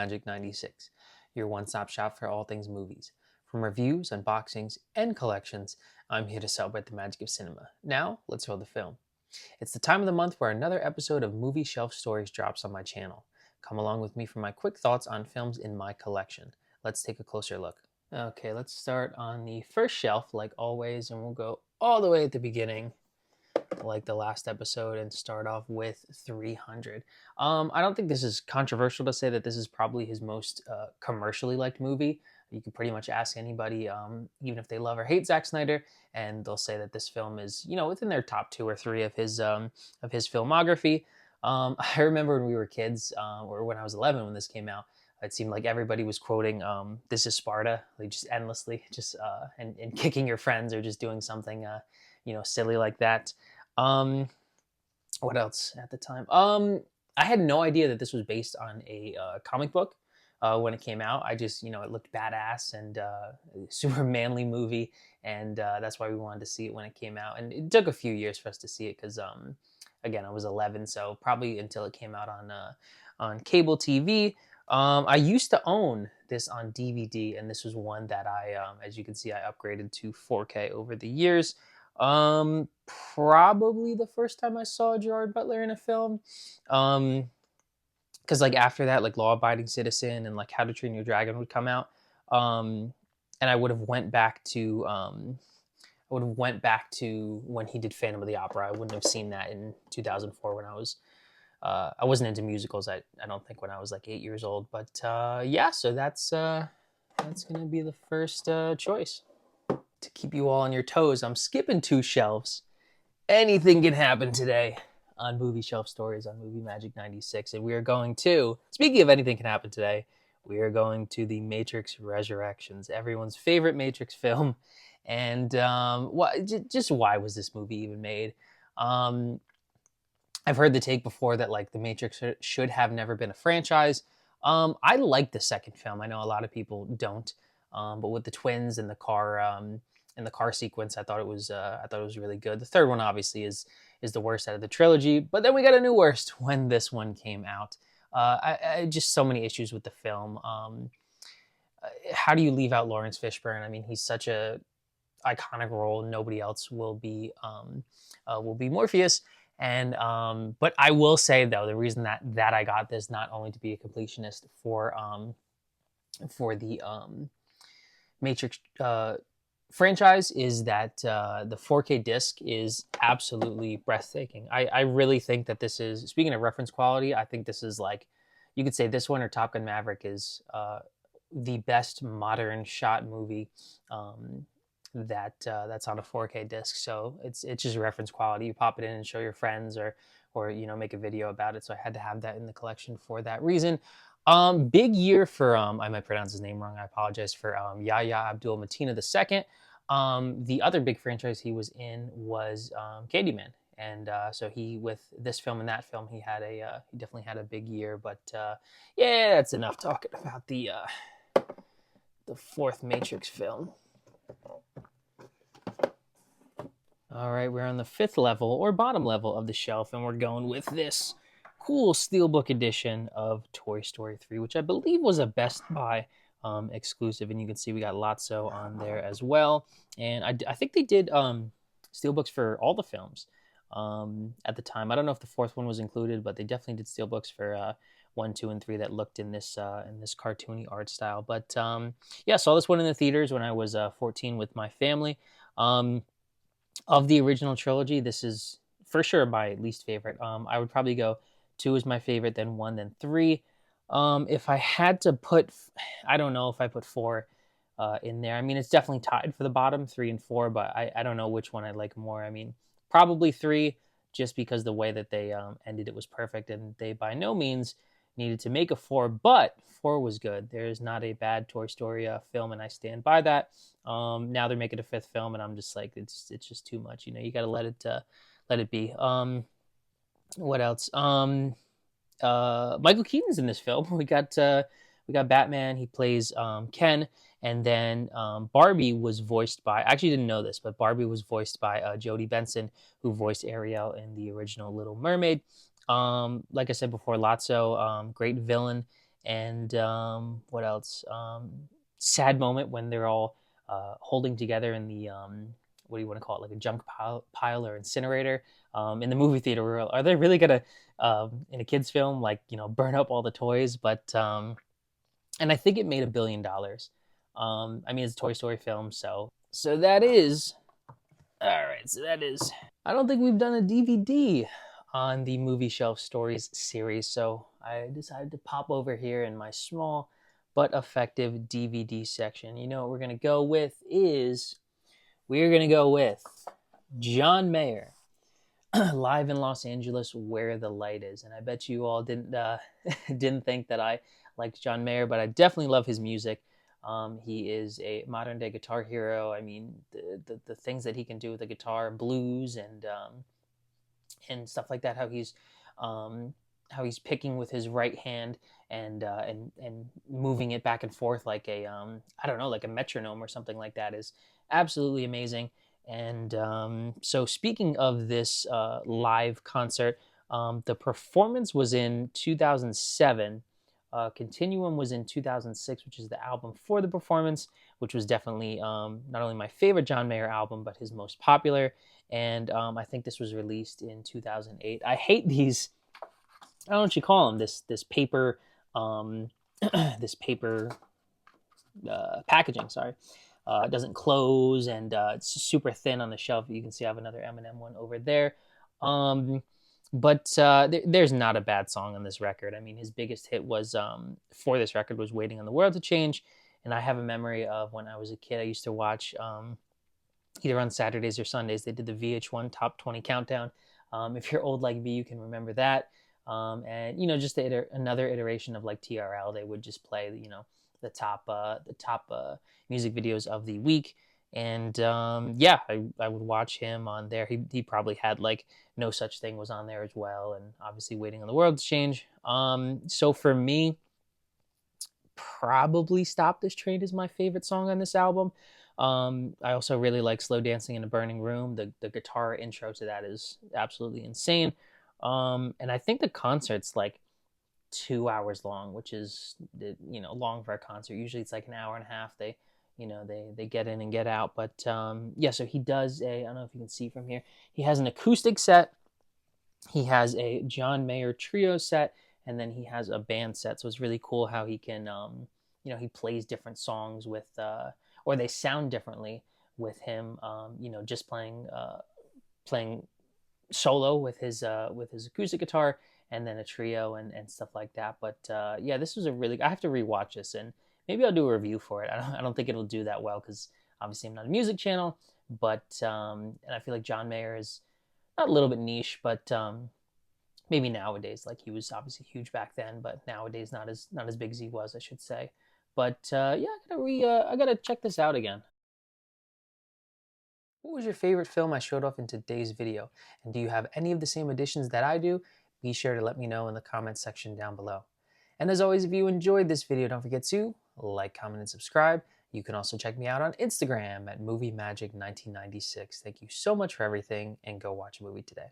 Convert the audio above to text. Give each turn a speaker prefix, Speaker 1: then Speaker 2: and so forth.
Speaker 1: Magic 96, your one-stop shop for all things movies. From reviews, unboxings, and collections, I'm here to celebrate the magic of cinema. Now, let's roll the film. It's the time of the month where another episode of Movie Shelf Stories drops on my channel. Come along with me for my quick thoughts on films in my collection. Let's take a closer look. Okay, let's start on the first shelf, like always, and we'll go all the way at the beginning, like the last episode, and start off with 300. I don't think this is controversial to say that this is probably his most commercially liked movie. You can pretty much ask anybody, even if they love or hate Zack Snyder, and they'll say that this film is, within their top two or three of his filmography. I remember when we were kids, or when I was 11 when this came out. It seemed like everybody was quoting "This is Sparta," like just endlessly, just and kicking your friends or just doing something, silly like that. Um, what else at the time? I had no idea that this was based on a comic book when it came out. I just, it looked badass and super manly movie, and that's why we wanted to see it when it came out. And it took a few years for us to see it because, again, I was 11, so probably until it came out on cable TV. I used to own this on DVD, and this was one that I, as you can see, I upgraded to 4K over the years. Probably the first time I saw Gerard Butler in a film. Because like after that, like Law Abiding Citizen and like How to Train Your Dragon would come out. And I would have went back to when he did Phantom of the Opera. I wouldn't have seen that in 2004 when I wasn't into musicals. I don't think when I was like 8 years old. But yeah, so that's gonna be the first choice. To keep you all on your toes, I'm skipping 2 shelves. Anything can happen today on Movie Shelf Stories on Movie Magic 96. And we are going to, speaking of anything can happen today, we are going to The Matrix Resurrections, everyone's favorite Matrix film. And just why was this movie even made? I've heard the take before that like The Matrix should have never been a franchise. I like the second film. I know a lot of people don't. But with the twins and the car sequence, I thought it was really good. The third one obviously is the worst out of the trilogy, but then we got a new worst when this one came out. I just so many issues with the film. How do you leave out Lawrence Fishburne? I mean, he's such a iconic role. Nobody else will be Morpheus. And but I will say though, the reason that I got this not only to be a completionist for the Matrix franchise is that the 4K disc is absolutely breathtaking. I really think that this is, speaking of reference quality, I think this is like, you could say this one or Top Gun Maverick is the best modern shot movie that's on a 4K disc. So it's just reference quality. You pop it in and show your friends or make a video about it. So I had to have that in the collection for that reason. Big year for I might pronounce his name wrong. I apologize, for Yahya Abdul-Mateen II. The other big franchise he was in was Candyman, and so he, with this film and that film, he definitely had a big year. But yeah, that's enough talking about the fourth Matrix film. All right, we're on the 5th level or bottom level of the shelf, and we're going with this cool Steelbook edition of Toy Story 3, which I believe was a Best Buy exclusive. And you can see we got Lotso on there as well. And I think they did Steelbooks for all the films at the time. I don't know if the 4th one was included, but they definitely did Steelbooks for 1, 2, and 3 that looked in this cartoony art style. But yeah, saw this one in the theaters when I was 14 with my family. Of the original trilogy, this is for sure my least favorite. I would probably go 2 is my favorite, then 1, then 3. If I had to put, I don't know if I put 4 in there. I mean, it's definitely tied for the bottom, 3 and 4, but I don't know which one I like more. I mean, probably 3, just because the way that they ended it was perfect, and they by no means needed to make a 4, but 4 was good. There is not a bad Toy Story film, and I stand by that. Now they're making a 5th film, and I'm just like, it's just too much. You got to let it be. What else? Michael Keaton's in this film. We got Batman. He plays Ken, and then Barbie was voiced by. I actually didn't know this, but Barbie was voiced by Jodie Benson, who voiced Ariel in the original Little Mermaid. Like I said before, Lotso, great villain, And what else? Sad moment when they're all holding together in the what do you want to call it, like a junk pile or incinerator in the movie theater. Are they really gonna in a kids film, like, you know, burn up all the toys? But and I think it made $1 billion. I mean, it's a Toy Story film, so that is all right. So that is. I don't think we've done a DVD on the Movie Shelf Stories series, so I decided to pop over here in my small but effective DVD section. You know what we're gonna go with is we're gonna go with John Mayer, live in Los Angeles, Where the Light Is. And I bet you all didn't didn't think that I liked John Mayer, but I definitely love his music. He is a modern day guitar hero. I mean, the things that he can do with the guitar, blues, and stuff like that. Um, how he's picking with his right hand and moving it back and forth like a I don't know, like a metronome or something like that is absolutely amazing. And so, speaking of this live concert, the performance was in 2007. Continuum was in 2006, which is the album for the performance, which was definitely not only my favorite John Mayer album, but his most popular. And I think this was released in 2008. I hate these. I don't know what you call them. This paper, um, this paper packaging. Sorry, it doesn't close, and it's super thin on the shelf. You can see I have another Eminem one over there. Um, but there's not a bad song on this record. I mean, his biggest hit was for this record was "Waiting on the World to Change," and I have a memory of when I was a kid. I used to watch either on Saturdays or Sundays. They did the VH1 Top 20 Countdown. If you're old like me, you can remember that. And you know, just another iteration of like TRL. They would just play, you know, the top music videos of the week. And yeah, I would watch him on there. He probably had like No Such Thing was on there as well, and obviously Waiting on the World to Change. So for me, probably Stop This Train is my favorite song on this album. I also really like Slow Dancing in a Burning Room. The guitar intro to that is absolutely insane. And I think the concert's like 2 hours long, which is, you know, long for a concert. Usually it's like an hour and a half. They, you know, they get in and get out. But yeah, so he does a, I don't know if you can see from here, he has an acoustic set, he has a John Mayer trio set, and then he has a band set. So it's really cool how he can, you know, he plays different songs with, or they sound differently with him, you know, just playing solo with his acoustic guitar, and then a trio and stuff like that. But yeah, this was a really, I have to rewatch this, and maybe I'll do a review for it. I don't think it'll do that well because obviously I'm not a music channel, but and I feel like John Mayer is not a little bit niche, but maybe nowadays, like he was obviously huge back then, but nowadays not as big as he was, I should say. But yeah, I gotta check this out again. What was your favorite film I showed off in today's video? And do you have any of the same additions that I do? Be sure to let me know in the comments section down below. And as always, if you enjoyed this video, don't forget to like, comment, and subscribe. You can also check me out on Instagram at MovieMagic1996. Thank you so much for everything, and go watch a movie today.